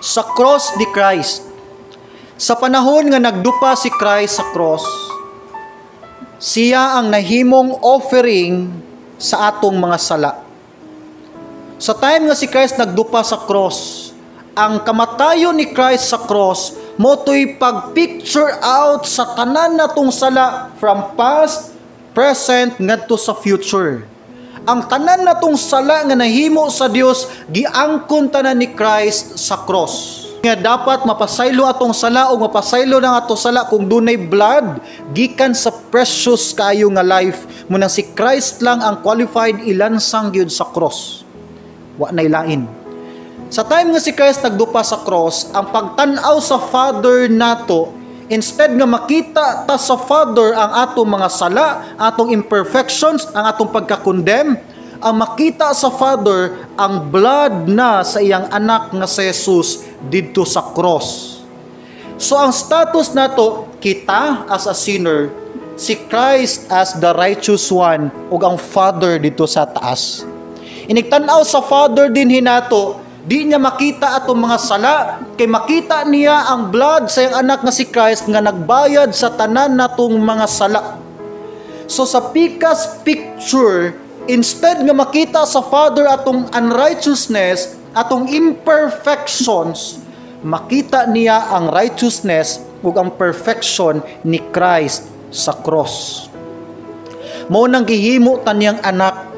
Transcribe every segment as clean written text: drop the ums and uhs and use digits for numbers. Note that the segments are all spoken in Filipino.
sa cross ni Christ. Sa panahon nga nagdupa si Christ sa cross, siya ang nahimong offering sa atong mga sala. Sa time nga si Christ nagdupa sa cross, ang kamatayon ni Christ sa cross motoy pag-picture out sa tanan natong sala from past, present, ngadto sa future. Ang tanan natong sala nga nahimo sa Dios giangkon tanan ni Christ sa cross. Nga dapat mapasaylo atong sala o mapasaylo ng ato sala kung dunay blood gikan sa precious kayo nga life mo nang si Christ lang ang qualified ilansang gyud sa cross. Wa nay lain. Sa time nga si Christ nagdupa sa cross, ang pagtan-aw sa Father nato, instead nga makita ta sa Father ang atong mga sala, atong imperfections, ang atong pagka-condemn, ang makita sa Father ang blood na sa iyang anak nga si Jesus didto sa cross. So ang status nato, kita as a sinner, si Christ as the righteous one, ug ang Father dito sa taas. Inigtan-aw sa Father din hinato, di niya makita atong mga sala, kay makita niya ang blood sa iyang anak nga si Christ nga nagbayad sa tanan natong mga sala. So sa pikas picture, instead nga makita sa Father atong unrighteousness, atong imperfections, makita niya ang righteousness ug ang perfection ni Christ sa cross. Mao nang gihimo taniyang anak,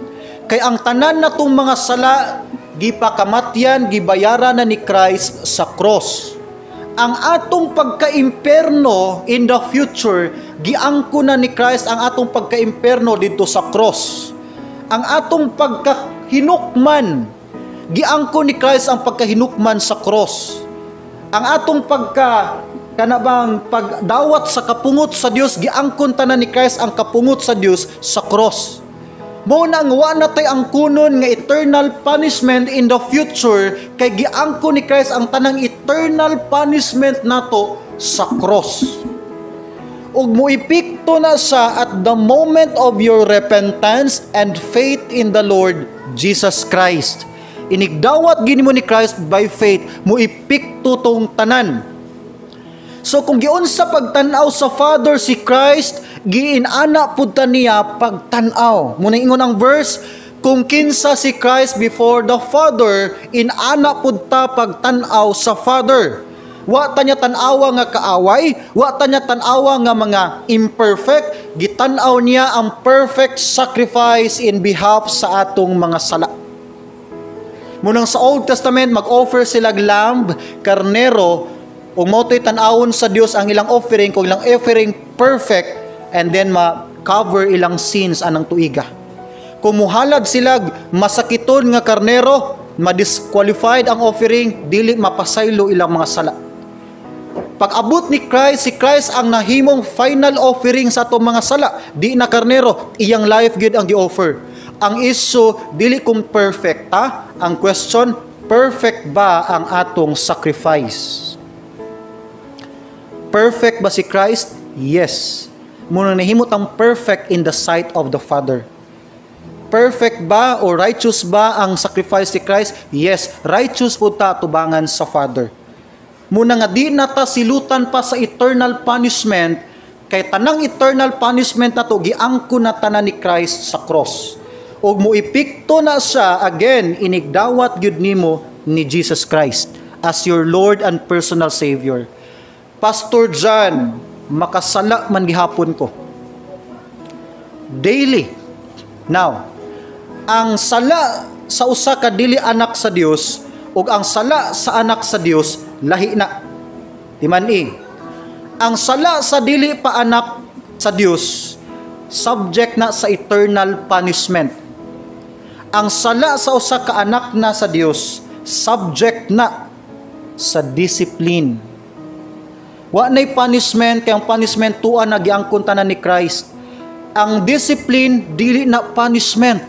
kay ang tanan natong mga sala gipakamatyan, gibayaran na ni Christ sa cross. Ang atong pagka-imperno in the future, giangko na ni Christ ang atong pagka-imperno dito sa cross. Ang atong pagkahinukman, giangko ni Christ ang pagkahinukman sa cross. Ang atong pagdawat sa kapungot sa Dios, giangkon tanan ni Christ ang kapungot sa Dios sa cross. Mo nang wa na tay ang kunon nga eternal punishment in the future, kay giangkon ni Christ ang tanang eternal punishment nato sa cross. Ug muipikto na sa at the moment of your repentance and faith in the Lord Jesus Christ. Inigdawat gini mo ni Christ by faith, muipikto tong tanan. So kung giunsa pagtan-aw sa Father si Christ, giinana pud ta niya pagtan-aw. Muna ingon ang verse, kung kinsa si Christ before the Father, inana pud ta pagtan-aw sa Father. Wa ta niya tan-awa nga kaaway, wa ta niya tan-awa nga mga imperfect, gitan-aw niya ang perfect sacrifice in behalf sa atong mga sala. Munang sa Old Testament, mag-offer sila lamb, karnero, ug motoy tan-awon sa Dios ang ilang offering, kung ilang offering perfect, and then ma-cover ilang sins anang tuiga. Kung muhalad sila masakiton nga karnero, ma-disqualified ang offering, dili mapasaylo ilang mga sala. Pag-abot ni Christ, si Christ ang nahimong final offering sa atong mga sala, di na karnero, iyang life gid ang gi-offer. Ang issue, dili kung perfect ta, ang question, perfect ba ang atong sacrifice? Perfect ba si Christ? Yes. Muna nahimot ang perfect in the sight of the Father. Perfect ba o righteous ba ang sacrifice ni Christ? Yes. Righteous po ta tubangan sa Father. Muna nga di na ta silutan pa sa eternal punishment, kay tanang eternal punishment na to giangko na tanan ni Christ sa cross. Ug muipikto na siya, again, inigdawat gyud nimo ni Jesus Christ as your Lord and personal Savior. Pastor John, makasala man gihapon ko. Daily. Now, ang sala sa usa ka dili anak sa Dios ug ang sala sa anak sa Dios lahi na. Timan-i. Ang sala sa dili pa anak sa Dios subject na sa eternal punishment. Ang sala sa usa ka anak na sa Dios subject na sa discipline. Wa nay punishment, kay ang punishment tuan na giangkon tanan ni Christ. Ang discipline dili na punishment.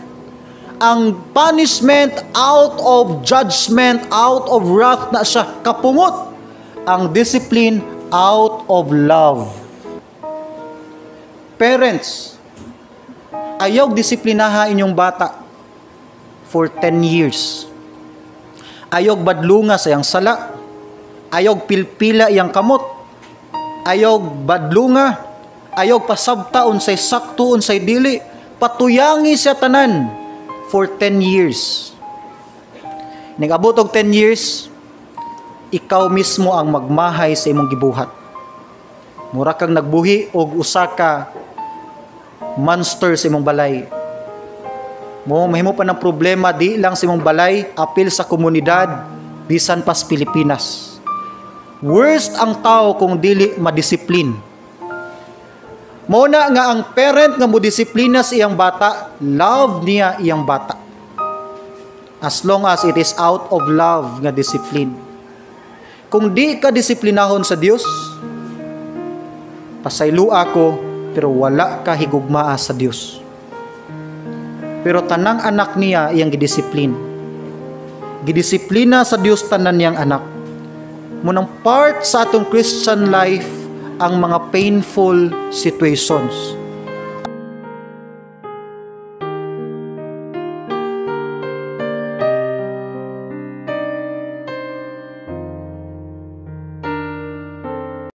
Ang punishment out of judgment, out of wrath na siya, kapungot. Ang discipline out of love. Parents, ayaw disiplinaha inyong bata for 10 years. Ayaw badlunga sa iyang sala. ayog pilpila iyang kamot, ayog badlunga, ayog pasabta unsay sakto unsay dili, patuyangi siya tanan for 10 years. Nag-abot og 10 years, ikaw mismo ang magmahay sa imong gibuhat. Mura kang nagbuhi og usa ka monster sa imong balay. Mahimo pa ng problema di lang sa imong balay, apil sa komunidad, bisan pa sa Pilipinas. Worst ang tao kung dili madisiplin. Muna nga ang parent nga modisiplina sa iyang bata, love niya iyang bata. As long as it is out of love nga discipline. Kung di ka disiplinahon sa Dios, pasaylo ako, pero wala ka higugmaa sa Dios. Pero tanang anak niya iyang gidisiplin. Gidisiplina sa Dios tanan niyang anak. Munang part sa atong Christian life ang mga painful situations.